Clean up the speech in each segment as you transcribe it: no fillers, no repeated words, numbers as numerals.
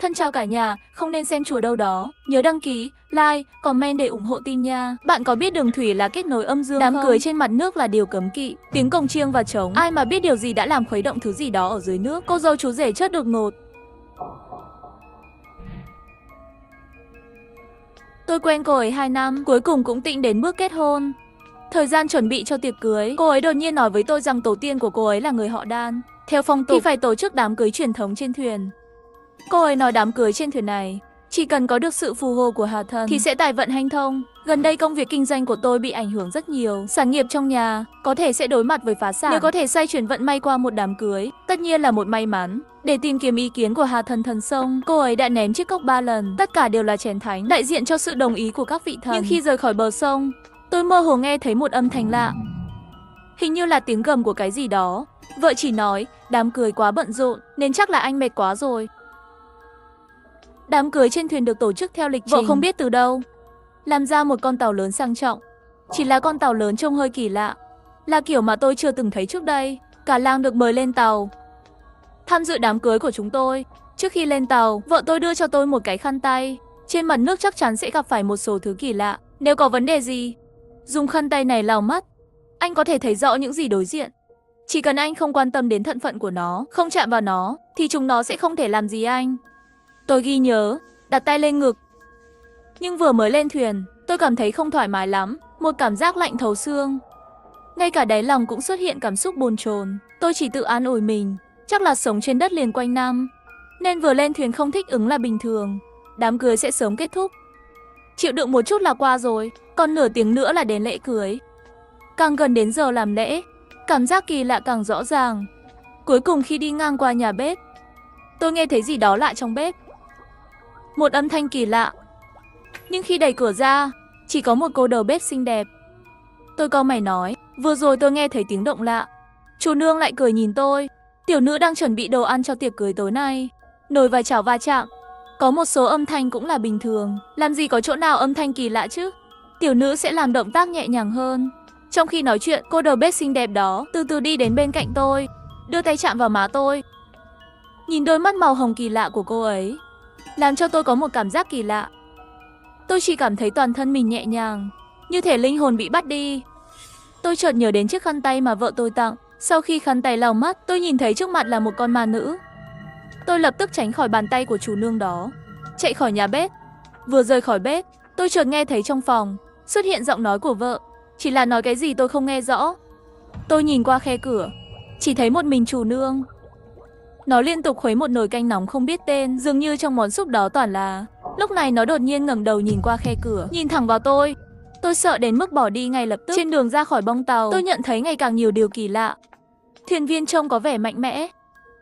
Thân chào cả nhà, không nên xem chùa đâu đó. Nhớ đăng ký, like, comment để ủng hộ team nha. Bạn có biết đường thủy là kết nối âm dương không? Đám cưới trên mặt nước là điều cấm kỵ. Tiếng cồng chiêng và trống. Ai mà biết điều gì đã làm khuấy động thứ gì đó ở dưới nước. Cô dâu chú rể chết đột ngột. Tôi quen cô ấy 2 năm, cuối cùng cũng tịnh đến bước kết hôn. Thời gian chuẩn bị cho tiệc cưới, cô ấy đột nhiên nói với tôi rằng tổ tiên của cô ấy là người họ Đan. Theo phong tục thì phải tổ chức đám cưới truyền thống trên thuyền. Cô ấy nói đám cưới trên thuyền này chỉ cần có được sự phù hộ của Hà Thần thì sẽ tài vận hanh thông. Gần đây công việc kinh doanh của tôi bị ảnh hưởng rất nhiều. Sản nghiệp trong nhà có thể sẽ đối mặt với phá sản. Nếu có thể xoay chuyển vận may qua một đám cưới, tất nhiên là một may mắn. Để tìm kiếm ý kiến của Hà Thần thần sông, cô ấy đã ném chiếc cốc 3 lần. Tất cả đều là chén thánh, đại diện cho sự đồng ý của các vị thần. Nhưng khi rời khỏi bờ sông, tôi mơ hồ nghe thấy một âm thanh lạ. Hình như là tiếng gầm của cái gì đó. Vợ chỉ nói, đám cưới quá bận rộn nên chắc là anh mệt quá rồi. Đám cưới trên thuyền được tổ chức theo lịch trình. Vợ không biết từ đâu làm ra một con tàu lớn sang trọng. Chỉ là con tàu lớn trông hơi kỳ lạ, là kiểu mà tôi chưa từng thấy trước đây. Cả làng được mời lên tàu tham dự đám cưới của chúng tôi. Trước khi lên tàu, vợ tôi đưa cho tôi một cái khăn tay. Trên mặt nước chắc chắn sẽ gặp phải một số thứ kỳ lạ. Nếu có vấn đề gì, dùng khăn tay này lau mắt, anh có thể thấy rõ những gì đối diện. Chỉ cần anh không quan tâm đến thân phận của nó, không chạm vào nó, thì chúng nó sẽ không thể làm gì anh. Tôi ghi nhớ, đặt tay lên ngực. Nhưng vừa mới lên thuyền, tôi cảm thấy không thoải mái lắm, một cảm giác lạnh thấu xương. Ngay cả đáy lòng cũng xuất hiện cảm xúc bồn chồn. Tôi chỉ tự an ủi mình, chắc là sống trên đất liền quanh năm, nên vừa lên thuyền không thích ứng là bình thường. Đám cưới sẽ sớm kết thúc. Chịu đựng một chút là qua rồi, còn nửa tiếng nữa là đến lễ cưới. Càng gần đến giờ làm lễ, cảm giác kỳ lạ càng rõ ràng. Cuối cùng khi đi ngang qua nhà bếp, tôi nghe thấy gì đó lạ trong bếp. Một âm thanh kỳ lạ. Nhưng khi đẩy cửa ra, chỉ có một cô đầu bếp xinh đẹp. Tôi cau mày nói, vừa rồi tôi nghe thấy tiếng động lạ. Chú nương lại cười nhìn tôi. Tiểu nữ đang chuẩn bị đồ ăn cho tiệc cưới tối nay. Nồi và chảo va chạm. Có một số âm thanh cũng là bình thường. Làm gì có chỗ nào âm thanh kỳ lạ chứ. Tiểu nữ sẽ làm động tác nhẹ nhàng hơn. Trong khi nói chuyện, cô đầu bếp xinh đẹp đó từ từ đi đến bên cạnh tôi, đưa tay chạm vào má tôi. Nhìn đôi mắt màu hồng kỳ lạ của cô ấy làm cho tôi có một cảm giác kỳ lạ. Tôi chỉ cảm thấy toàn thân mình nhẹ nhàng, như thể linh hồn bị bắt đi. Tôi chợt nhớ đến chiếc khăn tay mà vợ tôi tặng. Sau khi khăn tay lau mắt, tôi nhìn thấy trước mặt là một con ma nữ. Tôi lập tức tránh khỏi bàn tay của chủ nương đó, chạy khỏi nhà bếp. Vừa rời khỏi bếp, tôi chợt nghe thấy trong phòng xuất hiện giọng nói của vợ. Chỉ là nói cái gì tôi không nghe rõ. Tôi nhìn qua khe cửa, chỉ thấy một mình chủ nương. Nó liên tục khuấy một nồi canh nóng không biết tên, dường như trong món súp đó toàn là. Lúc này nó đột nhiên ngẩng đầu nhìn qua khe cửa, nhìn thẳng vào tôi. Tôi sợ đến mức bỏ đi ngay lập tức. Trên đường ra khỏi bong tàu, tôi nhận thấy ngày càng nhiều điều kỳ lạ. Thuyền viên trông có vẻ mạnh mẽ,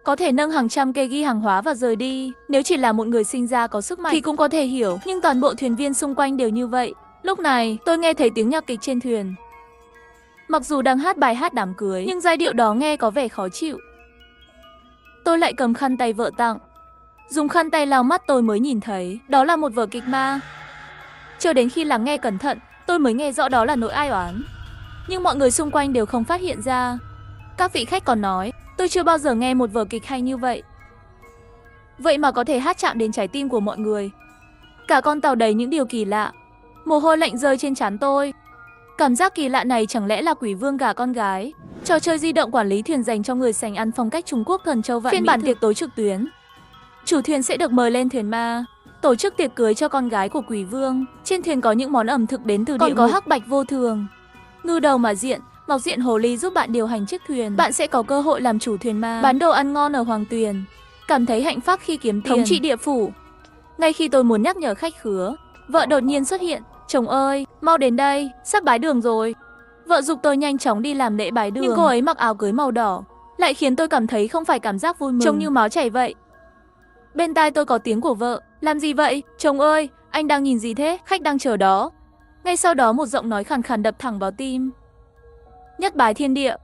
có thể nâng hàng trăm cây ghi hàng hóa và rời đi. Nếu chỉ là một người sinh ra có sức mạnh thì cũng có thể hiểu, nhưng toàn bộ thuyền viên xung quanh đều như vậy. Lúc này, tôi nghe thấy tiếng nhạc kịch trên thuyền. Mặc dù đang hát bài hát đám cưới, nhưng giai điệu đó nghe có vẻ khó chịu. Tôi lại cầm khăn tay vợ tặng. Dùng khăn tay lau mắt tôi mới nhìn thấy đó là một vở kịch ma. Chờ đến khi lắng nghe cẩn thận, tôi mới nghe rõ đó là nỗi ai oán. Nhưng mọi người xung quanh đều không phát hiện ra. Các vị khách còn nói, tôi chưa bao giờ nghe một vở kịch hay như vậy. Vậy mà có thể hát chạm đến trái tim của mọi người. Cả con tàu đầy những điều kỳ lạ. Mồ hôi lạnh rơi trên trán tôi. Cảm giác kỳ lạ này chẳng lẽ là quỷ vương gả con gái? Trò chơi di động quản lý thuyền dành cho người sành ăn phong cách Trung Quốc thuần châu vạn mỹ. Phiên bản tiệc tối trực tuyến. Chủ thuyền sẽ được mời lên thuyền ma, tổ chức tiệc cưới cho con gái của quỷ vương. Trên thuyền có những món ẩm thực đến từ địa ngục. Còn có hắc bạch vô thường, ngư đầu mà diện, ngọc diện hồ ly giúp bạn điều hành chiếc thuyền. Bạn sẽ có cơ hội làm chủ thuyền ma, bán đồ ăn ngon ở hoàng tuyền, cảm thấy hạnh phúc khi kiếm tiền, thống trị địa phủ. Ngay khi tôi muốn nhắc nhở khách khứa, vợ đột nhiên xuất hiện. Chồng ơi, mau đến đây, sắp bái đường rồi. Vợ giục tôi nhanh chóng đi làm lễ bái đường. Nhưng cô ấy mặc áo cưới màu đỏ lại khiến tôi cảm thấy không phải cảm giác vui mừng, trông như máu chảy vậy. Bên tai tôi có tiếng của vợ. Làm gì vậy? Chồng ơi, anh đang nhìn gì thế? Khách đang chờ đó. Ngay sau đó một giọng nói khàn khàn đập thẳng vào tim. Nhất bái thiên địa.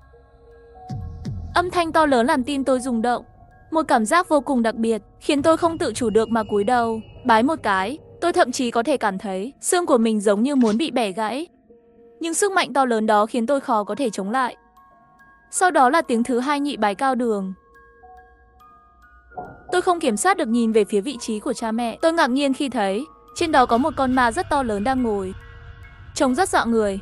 Âm thanh to lớn làm tim tôi rung động. Một cảm giác vô cùng đặc biệt khiến tôi không tự chủ được mà cúi đầu bái một cái. Tôi thậm chí có thể cảm thấy xương của mình giống như muốn bị bẻ gãy. Nhưng sức mạnh to lớn đó khiến tôi khó có thể chống lại. Sau đó là tiếng thứ hai nhị bái cao đường. Tôi không kiểm soát được nhìn về phía vị trí của cha mẹ. Tôi ngạc nhiên khi thấy trên đó có một con ma rất to lớn đang ngồi, trông rất dọa người.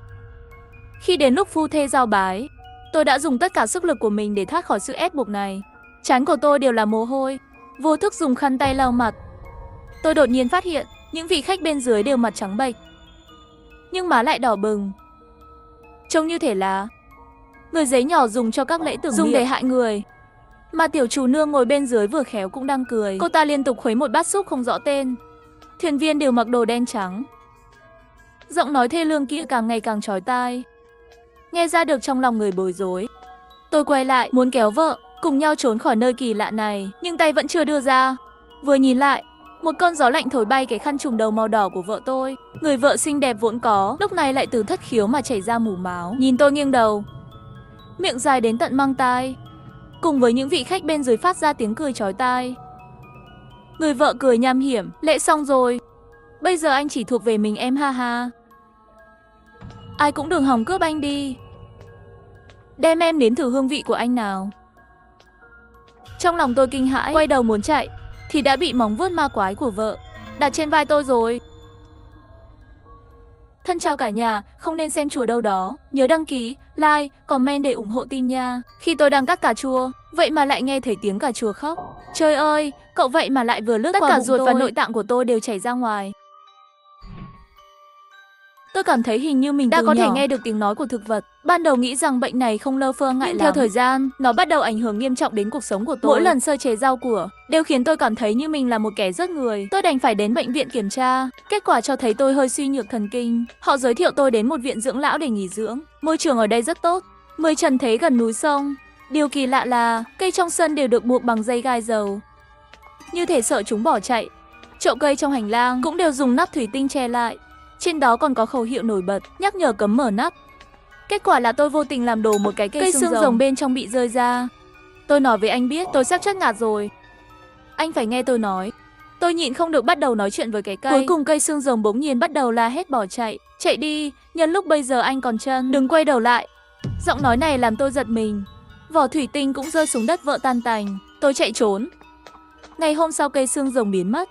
Khi đến lúc phu thê giao bái, tôi đã dùng tất cả sức lực của mình để thoát khỏi sự ép buộc này. Trán của tôi đều là mồ hôi, vô thức dùng khăn tay lau mặt. Tôi đột nhiên phát hiện những vị khách bên dưới đều mặt trắng bệch, nhưng má lại đỏ bừng, trông như thể là người giấy nhỏ dùng cho các lễ tưởng niệm để hại người. Mà tiểu chủ nương ngồi bên dưới vừa khéo cũng đang cười. Cô ta liên tục khuấy một bát súp không rõ tên. Thuyền viên đều mặc đồ đen trắng. Giọng nói thê lương kia càng ngày càng chói tai, nghe ra được trong lòng người bối rối. Tôi quay lại muốn kéo vợ cùng nhau trốn khỏi nơi kỳ lạ này, nhưng tay vẫn chưa đưa ra. Vừa nhìn lại, một cơn gió lạnh thổi bay cái khăn trùm đầu màu đỏ của vợ tôi. Người vợ xinh đẹp vốn có, lúc này lại từ thất khiếu mà chảy ra mủ máu. Nhìn tôi nghiêng đầu, miệng dài đến tận mang tai, cùng với những vị khách bên dưới phát ra tiếng cười chói tai. Người vợ cười nham hiểm, lễ xong rồi, bây giờ anh chỉ thuộc về mình em, ha ha. Ai cũng đừng hòng cướp anh đi. Đem em đến thử hương vị của anh nào. Trong lòng tôi kinh hãi, quay đầu muốn chạy thì đã bị móng vuốt ma quái của vợ đặt trên vai tôi rồi. Thân chào cả nhà, không nên xem chùa đâu đó. Nhớ đăng ký, like, comment để ủng hộ team nha. Khi tôi đang cắt cà chua, vậy mà lại nghe thấy tiếng cà chua khóc. Trời ơi, cậu vậy mà lại vừa lướt qua bụng tôi. Tất cả ruột và nội tạng của tôi đều chảy ra ngoài. Tôi cảm thấy hình như mình đã có thể nghe được tiếng nói của thực vật. Ban đầu nghĩ rằng bệnh này không lơ phơ ngại lắm. Theo thời gian, nó bắt đầu ảnh hưởng nghiêm trọng đến cuộc sống của tôi. Mỗi lần sơ chế rau củ đều khiến tôi cảm thấy như mình là một kẻ rớt người. Tôi đành phải đến bệnh viện kiểm tra. Kết quả cho thấy tôi hơi suy nhược thần kinh. Họ giới thiệu tôi đến một viện dưỡng lão để nghỉ dưỡng. Môi trường ở đây rất tốt, mới trần thế gần núi sông. Điều kỳ lạ là cây trong sân đều được buộc bằng dây gai dầu, như thể sợ chúng bỏ chạy. Chậu cây trong hành lang cũng đều dùng nắp thủy tinh che lại. Trên đó còn có khẩu hiệu nổi bật nhắc nhở cấm mở nắp. Kết quả là tôi vô tình làm đổ một cái cây xương rồng bên trong bị rơi ra. Tôi nói với anh biết tôi sắp chết ngạt rồi. Anh phải nghe tôi nói. Tôi nhịn không được bắt đầu nói chuyện với cái cây. Cuối cùng cây xương rồng bỗng nhiên bắt đầu la hét bỏ chạy. Chạy đi, nhân lúc bây giờ anh còn chân, đừng quay đầu lại. Giọng nói này làm tôi giật mình. Vỏ thủy tinh cũng rơi xuống đất vỡ tan tành. Tôi chạy trốn. Ngày hôm sau cây xương rồng biến mất.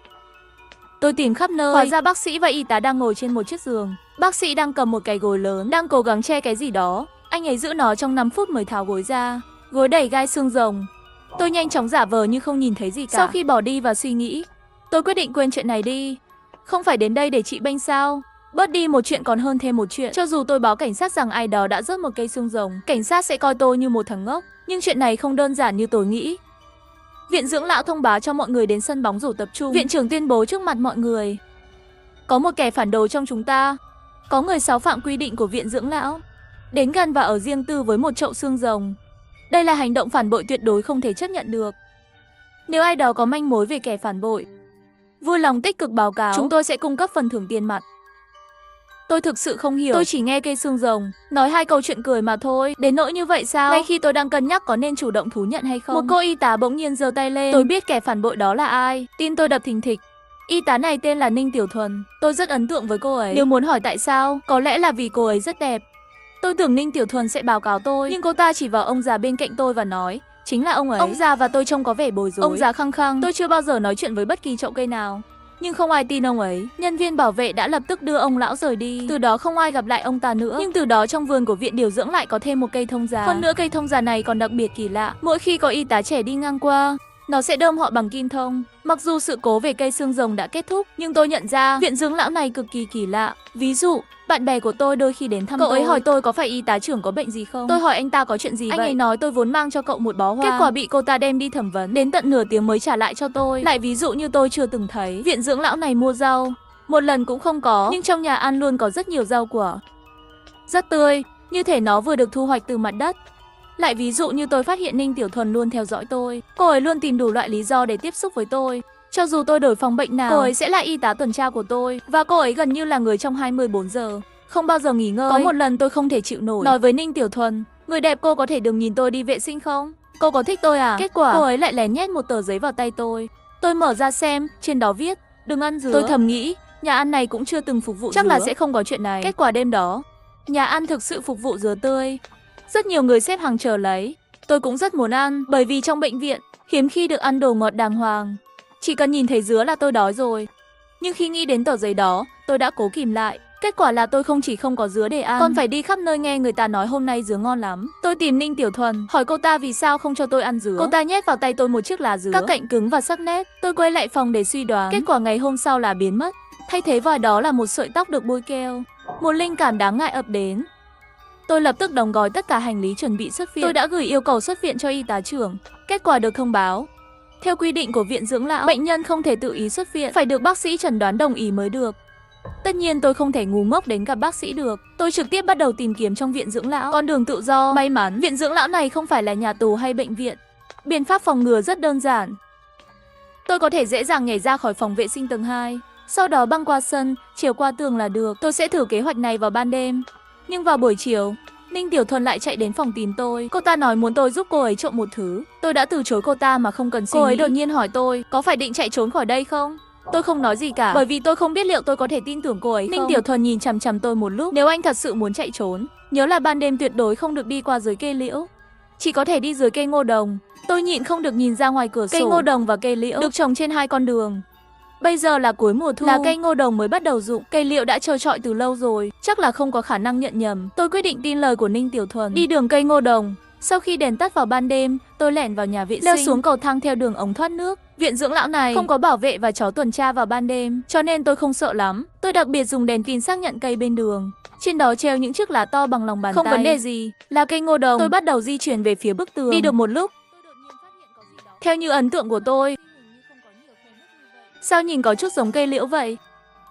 Tôi tìm khắp nơi, hóa ra bác sĩ và y tá đang ngồi trên một chiếc giường. Bác sĩ đang cầm một cái gối lớn, đang cố gắng che cái gì đó. Anh ấy giữ nó trong 5 phút mới tháo gối ra. Gối đầy gai xương rồng. Tôi nhanh chóng giả vờ như không nhìn thấy gì cả. Sau khi bỏ đi và suy nghĩ, tôi quyết định quên chuyện này đi. Không phải đến đây để trị bệnh sao? Bớt đi một chuyện còn hơn thêm một chuyện. Cho dù tôi báo cảnh sát rằng ai đó đã rớt một cây xương rồng, cảnh sát sẽ coi tôi như một thằng ngốc. Nhưng chuyện này không đơn giản như tôi nghĩ. Viện dưỡng lão thông báo cho mọi người đến sân bóng rổ tập trung. Viện trưởng tuyên bố trước mặt mọi người, có một kẻ phản đồ trong chúng ta. Có người xáo phạm quy định của viện dưỡng lão, đến gần và ở riêng tư với một chậu xương rồng. Đây là hành động phản bội tuyệt đối không thể chấp nhận được. Nếu ai đó có manh mối về kẻ phản bội, vui lòng tích cực báo cáo, chúng tôi sẽ cung cấp phần thưởng tiền mặt. Tôi thực sự không hiểu. Tôi chỉ nghe cây xương rồng nói 2 câu chuyện cười mà thôi. Đến nỗi như vậy sao? Ngay khi tôi đang cân nhắc có nên chủ động thú nhận hay không, một cô y tá bỗng nhiên giơ tay lên. Tôi biết kẻ phản bội đó là ai. Tim tôi đập thình thịch. Y tá này tên là Ninh Tiểu Thuần. Tôi rất ấn tượng với cô ấy. Nếu muốn hỏi tại sao, có lẽ là vì cô ấy rất đẹp. Tôi tưởng Ninh Tiểu Thuần sẽ báo cáo tôi, nhưng cô ta chỉ vào ông già bên cạnh tôi và nói, chính là ông ấy. Ông già và tôi trông có vẻ bối rối. Ông già khăng khăng tôi chưa bao giờ nói chuyện với bất kỳ chậu cây nào. Nhưng không ai tin ông ấy. Nhân viên bảo vệ đã lập tức đưa ông lão rời đi. Từ đó không ai gặp lại ông ta nữa. Nhưng từ đó trong vườn của viện điều dưỡng lại có thêm một cây thông già. Hơn nữa cây thông già này còn đặc biệt kỳ lạ. Mỗi khi có y tá trẻ đi ngang qua, nó sẽ đơm họ bằng kim thông. Mặc dù sự cố về cây xương rồng đã kết thúc, nhưng tôi nhận ra viện dưỡng lão này cực kỳ kỳ lạ. Ví dụ, bạn bè của tôi đôi khi đến thăm cậu ấy hỏi tôi có phải y tá trưởng có bệnh gì không. Tôi hỏi anh ta có chuyện gì vậy. Anh ấy nói tôi vốn mang cho cậu một bó hoa. Kết quả bị cô ta đem đi thẩm vấn, đến tận nửa tiếng mới trả lại cho tôi. Lại ví dụ như tôi chưa từng thấy viện dưỡng lão này mua rau, một lần cũng không có. Nhưng trong nhà ăn luôn có rất nhiều rau quả, rất tươi, như thể nó vừa được thu hoạch từ mặt đất. Lại ví dụ như tôi phát hiện Ninh Tiểu Thuần luôn theo dõi tôi. Cô ấy luôn tìm đủ loại lý do để tiếp xúc với tôi. Cho dù tôi đổi phòng bệnh nào, cô ấy sẽ là y tá tuần tra của tôi. Và cô ấy gần như là người trong 24 giờ, không bao giờ nghỉ ngơi. Có một lần tôi không thể chịu nổi, nói với Ninh Tiểu Thuần, người đẹp cô có thể đừng nhìn tôi đi vệ sinh không? Cô có thích tôi à? Kết quả cô ấy lại lén nhét một tờ giấy vào tay tôi. Tôi mở ra xem, trên đó viết, đừng ăn dứa. Tôi thầm nghĩ, nhà ăn này cũng chưa từng phục vụ chắc dứa, là sẽ không có chuyện này. Kết quả đêm đó, nhà ăn thực sự phục vụ dứa tươi. Rất nhiều người xếp hàng chờ lấy. Tôi cũng rất muốn ăn, bởi vì trong bệnh viện, Hiếm khi được ăn đồ ngọt đàng hoàng. Chỉ cần nhìn thấy dứa là tôi đói rồi. Nhưng khi nghĩ đến tờ giấy đó, tôi đã cố kìm lại. Kết quả là tôi không chỉ không có dứa để ăn, còn phải đi khắp nơi nghe người ta nói hôm nay dứa ngon lắm. Tôi tìm Ninh Tiểu Thuần, hỏi cô ta vì sao không cho tôi ăn dứa. Cô ta nhét vào tay tôi một chiếc lá dứa, các cạnh cứng và sắc nét. Tôi quay lại phòng để suy đoán. Kết quả ngày hôm sau là biến mất. Thay thế vào đó là một sợi tóc được bôi keo. Một linh cảm đáng ngại ập đến. Tôi lập tức đóng gói tất cả hành lý chuẩn bị xuất viện. Tôi đã gửi yêu cầu xuất viện cho y tá trưởng. Kết quả được thông báo. Theo quy định của viện dưỡng lão, bệnh nhân không thể tự ý xuất viện, phải được bác sĩ chẩn đoán đồng ý mới được. Tất nhiên tôi không thể ngu ngốc đến gặp bác sĩ được. Tôi trực tiếp bắt đầu tìm kiếm trong viện dưỡng lão. Con đường tự do. May mắn, viện dưỡng lão này không phải là nhà tù hay bệnh viện. Biện pháp phòng ngừa rất đơn giản. Tôi có thể dễ dàng nhảy ra khỏi phòng vệ sinh tầng 2. Sau đó băng qua sân, trèo qua tường là được. Tôi sẽ thử kế hoạch này vào ban đêm. Nhưng vào buổi chiều, Ninh Tiểu Thuần lại chạy đến phòng tìm tôi. Cô ta nói muốn tôi giúp cô ấy trộm một thứ. Tôi đã từ chối cô ta mà không cần suy nghĩ. Cô ấy đột nhiên hỏi tôi, có phải định chạy trốn khỏi đây không? Tôi không nói gì cả, bởi vì tôi không biết liệu tôi có thể tin tưởng cô ấy không. Ninh Tiểu Thuần nhìn chằm chằm tôi một lúc. Nếu anh thật sự muốn chạy trốn, nhớ là ban đêm tuyệt đối không được đi qua dưới cây liễu. Chỉ có thể đi dưới cây ngô đồng. Tôi nhịn không được nhìn ra ngoài cửa sổ. Cây ngô đồng và cây liễu được trồng trên hai con đường. Bây giờ là cuối mùa thu, là cây ngô đồng mới bắt đầu rụng. Cây liễu đã trơ trọi từ lâu rồi, chắc là không có khả năng nhận nhầm. Tôi quyết định tin lời của Ninh Tiểu Thuần, đi đường cây ngô đồng. Sau khi đèn tắt vào ban đêm, tôi lẻn vào nhà vệ sinh, leo xuống cầu thang theo đường ống thoát nước. Viện dưỡng lão này không có bảo vệ và chó tuần tra vào ban đêm, cho nên tôi không sợ lắm. Tôi đặc biệt dùng đèn pin xác nhận cây bên đường. Trên đó treo những chiếc lá to bằng lòng bàn tay. Không vấn đề gì, là cây ngô đồng. Tôi bắt đầu di chuyển về phía bức tường. Đi được một lúc, theo như ấn tượng của tôi, sao nhìn có chút giống cây liễu vậy?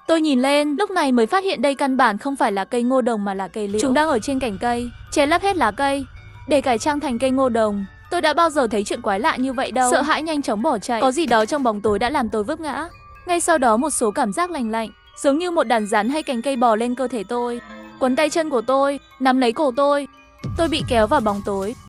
Tôi nhìn lên, lúc này mới phát hiện đây căn bản không phải là cây ngô đồng mà là cây liễu. Chúng đang ở trên cành cây, che lấp hết lá cây để cải trang thành cây ngô đồng. Tôi đã bao giờ thấy chuyện quái lạ như vậy đâu. Sợ hãi nhanh chóng bỏ chạy. Có gì đó trong bóng tối đã làm tôi vấp ngã. Ngay sau đó một số cảm giác lành lạnh, giống như một đàn rắn hay cành cây bò lên cơ thể tôi, quấn tay chân của tôi, nắm lấy cổ tôi. Tôi bị kéo vào bóng tối.